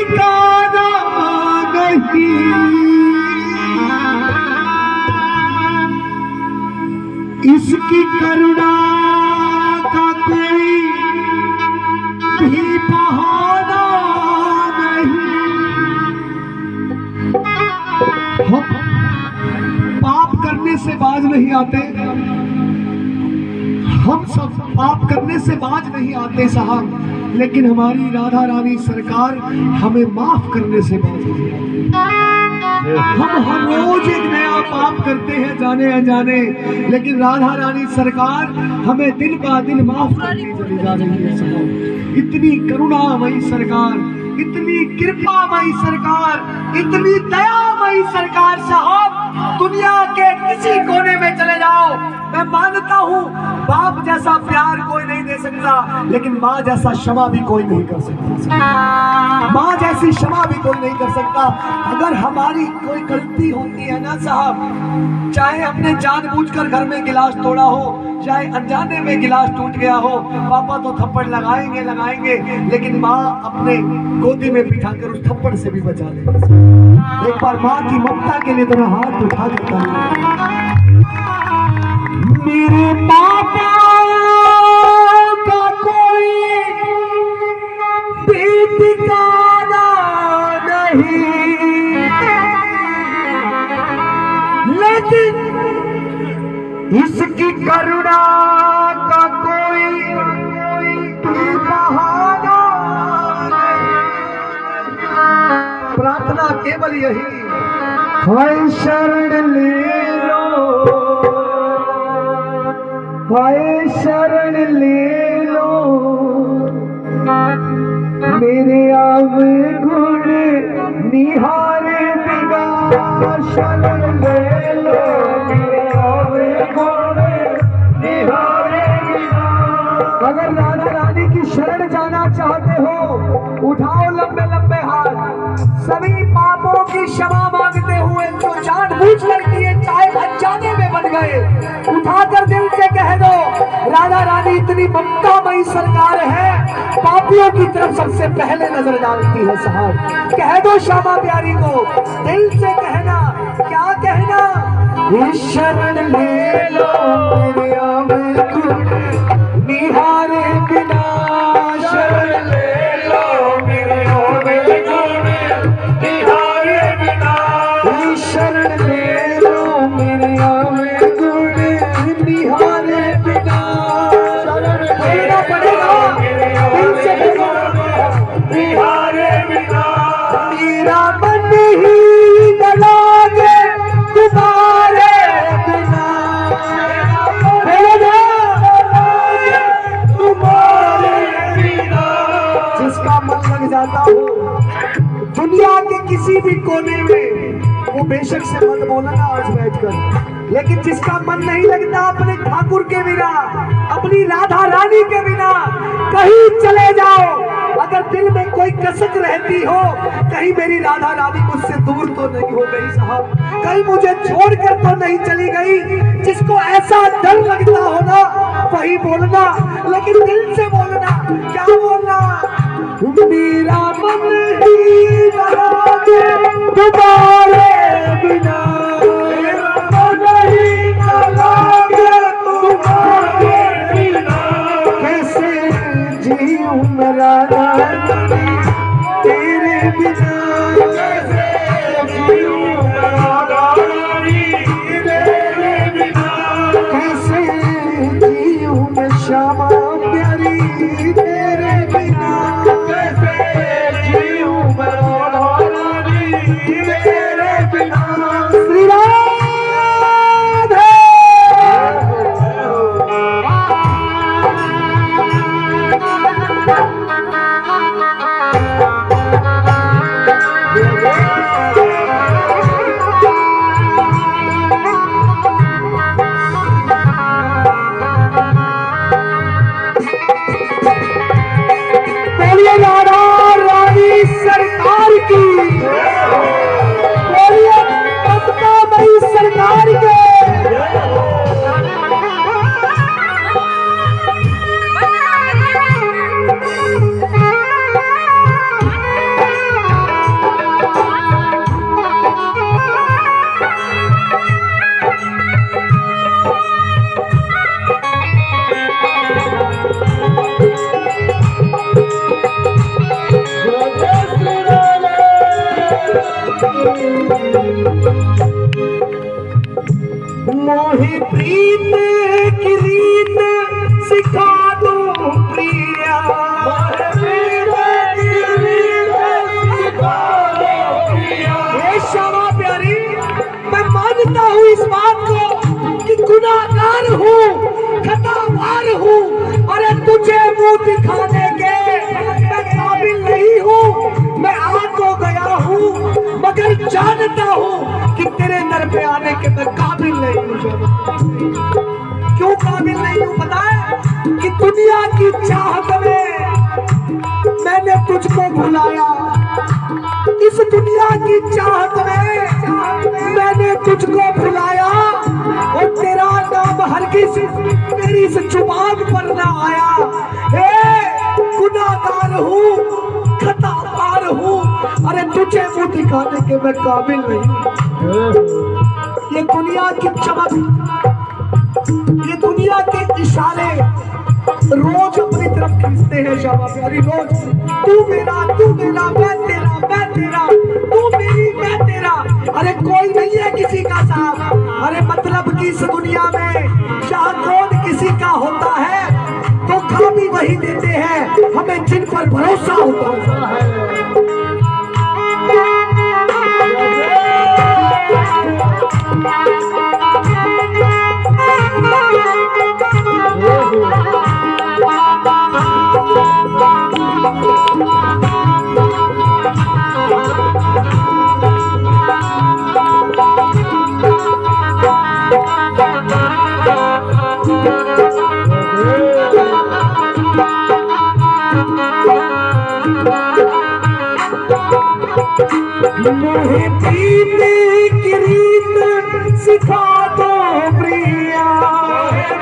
ठिकाना नहीं, इसकी करुणा का कोई भी बहाना नहीं। हम पाप करने से बाज नहीं आते, हम सब पाप करने से बाज नहीं आते साहब, लेकिन हमारी राधा रानी सरकार हमें माफ करने से बाज नहीं आती। हम हर रोज एक नया पाप करते हैं जाने अनजाने, लेकिन राधा रानी सरकार हमें दिन बा दिन माफ करती चली जा रही है साहब। इतनी करुणामयी सरकार, इतनी कृपामयी सरकार, इतनी दयामयी सरकार साहब, दुनिया के किसी कोने में चले जाओ, मैं मानता हूँ बाप जैसा प्यार कोई नहीं दे सकता, लेकिन माँ जैसा क्षमा भी कोई नहीं कर सकता। माँ जैसी क्षमा भी कोई नहीं कर सकता। अगर हमारी कोई गलती होती है ना साहब, चाहे हमने जानबूझकर घर में गिलास तोड़ा हो, चाहे अनजाने में गिलास टूट गया हो, पापा तो थप्पड़ लगाएंगे लगाएंगे, लेकिन माँ अपने गोदी में बिठाकर उस थप्पड़ से भी बचा लेगी। एक बार माँ की ममता के लिए तेरा हाथ उठा देता हूँ। मेरे पापा का कोई भी ठिकाना नहीं, लेकिन इसकी करुणा का कोई भी बहाना नहीं। प्रार्थना केवल यही, हाय शरण ले लो, हाय शरण ले लो, मेरे अवगुण निहारे बिना शरण ले लो, मेरे अवगुण निहारे बिना। अगर राधा रानी की शरण जाना चाहते हो, उठाओ लंबे लंबे हाथ, सभी पापों की क्षमा मांगते हुए जो जानबूझकर किए चाहे अनजाने में बन गए, उठाकर दिल से कह दो, राधा रानी इतनी ममतामयी सरकार है, पापियों की तरफ सबसे पहले नजर डालती है साहब। कह दो श्यामा प्यारी को, दिल से कहना, क्या कहना, शरण ले लो मेरे अवगुण निहारे बिना, शरण ले लो मेरे अवगुण निहारे बिना, शरण ले लो मेरे अवगुण निहारे बिना। कहना पड़ेगा, दिल से निहारे बिना, मेरा मन ही न लागे तुम्हारे बिना, तुम्हारे बिना। जिसका मन लग जाता हो दुनिया के किसी भी कोने में, वो बेशक से मत बोलना आज बैठकर, लेकिन जिसका मन नहीं लगता अपने ठाकुर के बिना, अपनी राधा रानी के बिना, कहीं चले जाओ, अगर दिल में कोई कसक रहती हो, कहीं मेरी राधा रानी मुझसे दूर तो नहीं हो गई साहब, कहीं मुझे छोड़कर तो नहीं चली गई, जिसको ऐसा डर लगता हो ना वही बोलना, लेकिन दिल से बोलना। क्या बोलना, मेरा मन ही न लागे तुम्हारे बिना, मेरा मन ही न लागे तुम्हारे बिना, कैसे जीऊं मेरा रानी तेरे बिना, कैसे जीऊं मेरा रानी तेरे बिना, कैसे जीऊं मैं श्यामा प्यारी तेरे बिना, कैसे जीऊं मैं रानी तेरे बिना। श्री राधे। मोहि प्रीत की रीत सिखा दो प्रिया, ये श्यामा प्यारी, मैं मानता हूँ इस बात को कि गुनाहगार हूँ, खतावार हूँ, अरे तुझे मुंह दिखाने के मैं काबिल नहीं हूँ। मैं आ तो गया हूँ मगर जानता हूँ कि तेरे दर पे आने के मैं काबिल नहीं हूँ। क्यों काबिल नहीं हूँ पता है? कि दुनिया की चाहत में मैंने तुझको भुलाया, इस दुनिया की चाहत में मैंने तुझको भुलाया, और तेरा नाम हरगिज़ मेरी इस जुबान पर ना आया। गुनाहगार हूँ, खतावार हूँ, अरे तुझे मुंह दिखाने के मैं काबिल नहीं। ये दुनिया की चमक, ये दुनिया के इशारे रोज अपनी तरफ खींचते हैं श्यामा प्यारी, रोज तू मेरा, मैं तेरा, तू मेरी, मैं तेरा। अरे कोई नहीं है किसी का साथ, अरे मतलब कि इस दुनिया में शाह कौन किसी का होता है, धोखा भी वही देते हैं हमें जिन पर भरोसा होता है। मोहि प्रीत की रीत सिखा दो प्रिया, मैं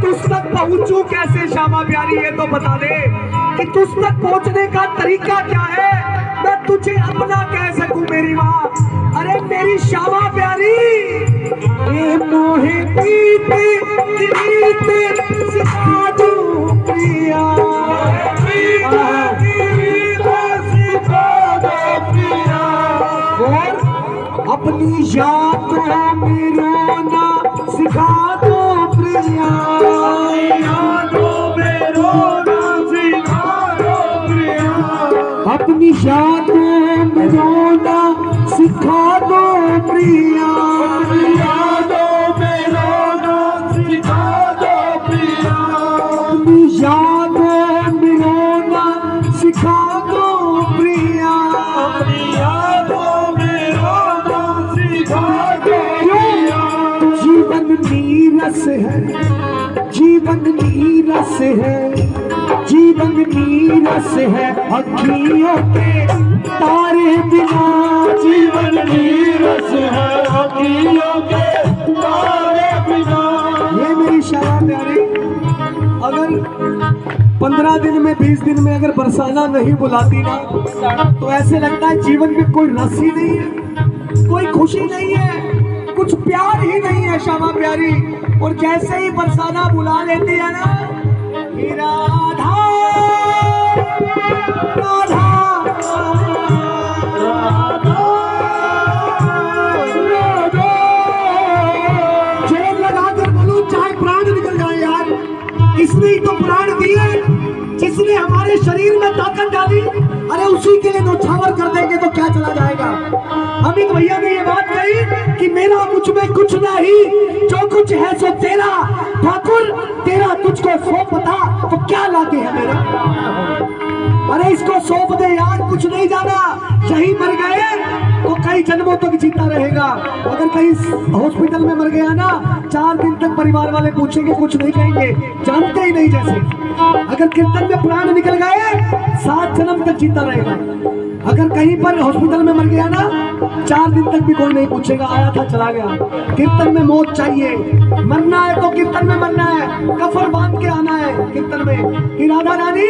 तुझ तक पहुंचूं कैसे श्यामा प्यारी, ये तो बता दे कि तुझ तक पहुंचने का तरीका क्या है, मैं तुझे अपना कह सकूं मेरी माँ। अरे मेरी श्यामा प्यारी, ये मोहि प्रीत की रीत सिखा दो प्रिया, अपनी यादों में रोना सिखा दो प्रिया, अपनी यादों में रोना सिखा दो प्रिया, अपनी यादों में रोना सिखा दो प्रिया, जीवन नीरस है, जीवन नीरस है, जीवन नीरस है अखियों के तारे बिना, जीवन नीरस है अखियों के तारे बिना। ये मेरी श्यामा प्यारी, अगर 15 दिन में 20 दिन में अगर बरसाना नहीं बुलाती ना, तो ऐसे लगता है जीवन में कोई रस ही नहीं है, कोई खुशी नहीं है, कुछ प्यार ही नहीं है श्यामा प्यारी। और जैसे ही बरसाना बुला लेती है ना, राधा राधा जोर लगाकर बोलूं चाहे प्राण निकल जाए यार, इसने ही तो प्राण दिए, जिसने हमारे शरीर में ताकत डाली, अरे उसी के लिए नौछावर कर देंगे तो क्या चला जाएगा। अमित भैया ने ये बात कही कि मेरा मुझ में कुछ नहीं, जो कुछ है सो तेरा, ठाकुर तेरा तुझको सौंप था तो क्या लागे है मेरा, अरे इसको सौंप दे यार, कुछ नहीं जाना, यही मर गए तो कई जन्मों तक जीता रहेगा। अगर कहीं हॉस्पिटल में मर गया ना, 4 दिन तक परिवार वाले पूछेंगे, कुछ नहीं कहेंगे, जानते ही नहीं जैसे। अगर कीर्तन में प्राण निकल गए 7 जन्म तक जीता रहेगा। अगर कहीं पर हॉस्पिटल में मर गया ना, 4 दिन तक भी कोई नहीं पूछेगा, आया था चला गया। कीर्तन में मौत चाहिए, मरना है तो कीर्तन में मरना है, कफन बांध के आना है कीर्तन में कि राधा रानी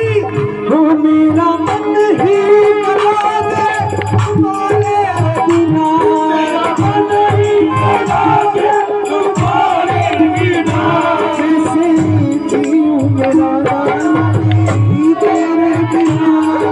हो मेरा मन ही बना दे तुम्हारे बिना, मेरा मन ही बना दे तुम्हारे बिना, कैसे जीऊं मेरा रानी तेरे बिना।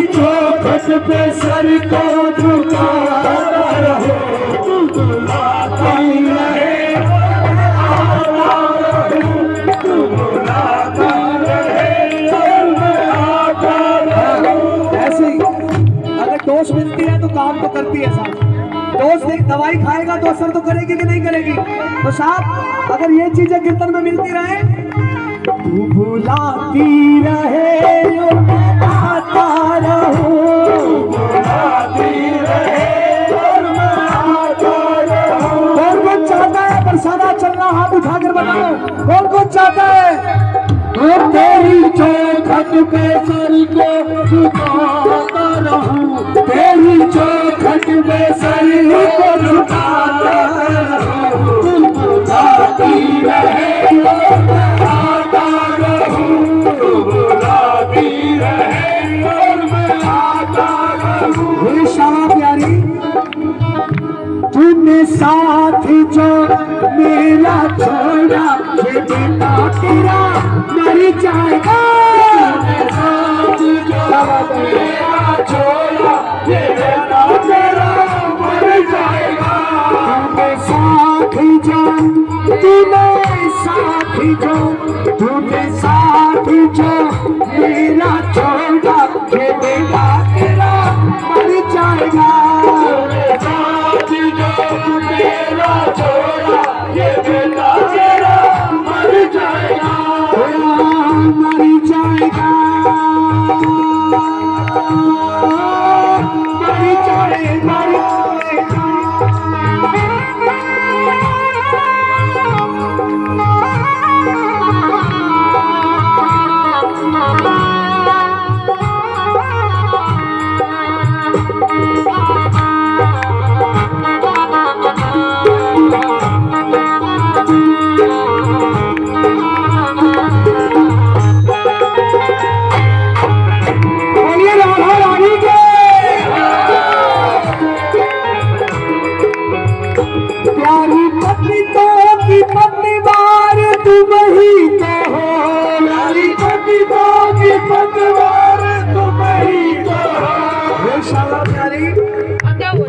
चौखट पे सर को झुकाता रहो, बुलाती रहे, बुलाता रहे, ऐसे ही अगर डोज मिलती है तो काम तो करती है साहब। डोज देख दवाई खाएगा तो असर तो करेगी कि नहीं करेगी। तो साहब अगर ये चीजें कीर्तन में मिलती रहे, तू बुलाती रहे और मैं आता रहूं, बुलाती रहे और मैं आता रहूं। कौन कौन चाहता है बरसाना चलना? हाथ उठाकर बताओ कौन कौन चाहता है? तो तेरी चौखट पे सर को झुकाता रहूं, तेरी चौखट पे सर को झुकाता रहूं, बुलाती रहे और मैं आता रहूं, बुलाती रहे और मैं आता रहूं। श्यामा प्यारी तूने साथ जो मेरा छोड़ा, ये बेटा तेरा मर जाएगा। तूने साथ जो मेरा छोड़ा, ये बेटा तेरा मर जाएगा। तूने साथ जो, तूने साथ जो, तूने साथ जो मेरा छोड़ा, ये बेटा तेरा मर जाएगा। मेरा छोड़ा, ये बेटा तेरा मर जाएगा, मर जाएगा, मर जाएगा,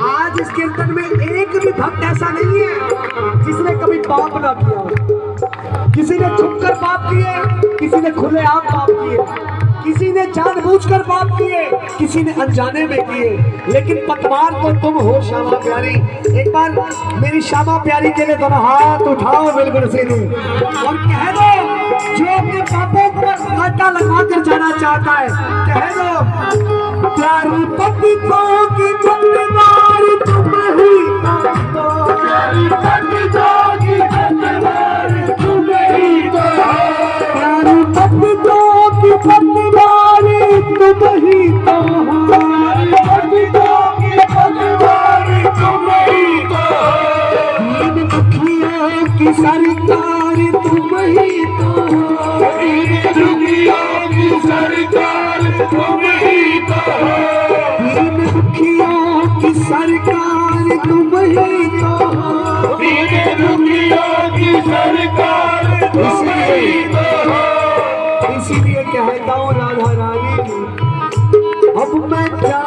आज इस कीर्तन में एक भी भक्त ऐसा नहीं है जिसने कभी पाप ना किया हो। किसी ने छुपकर पाप किए, किसी ने खुलेआम पाप किए, किसी ने जानबूझकर पाप किए, किसी ने अनजाने में किए, लेकिन पतवार तो तुम हो श्यामा प्यारी। एक बार मेरी श्यामा प्यारी के लिए दोनों हाथ उठाओ बिल्कुल सीधे और कह दो, जो अपने पापों पर कांटा लगाकर जाना चाहता है, कह दो प्यारी पतितों की पतवार तुम ही तो, प्यारी पतितों की पतवार तुम ही तो, प्यारी पतितों की पतवार तुम ही तो, प्यारी पतितों की पतवार तुम ही तो, दीन दुखियों की सरकार तुम ही तो, दीन दुखियों की सरकार तुम ही तो, दीन दुखियों की सरकार तुम ही तो, दीन दुखियों की सरकार तुम ही तो। इसीलिए कहता हूँ राधा रानी, अब मैं क्या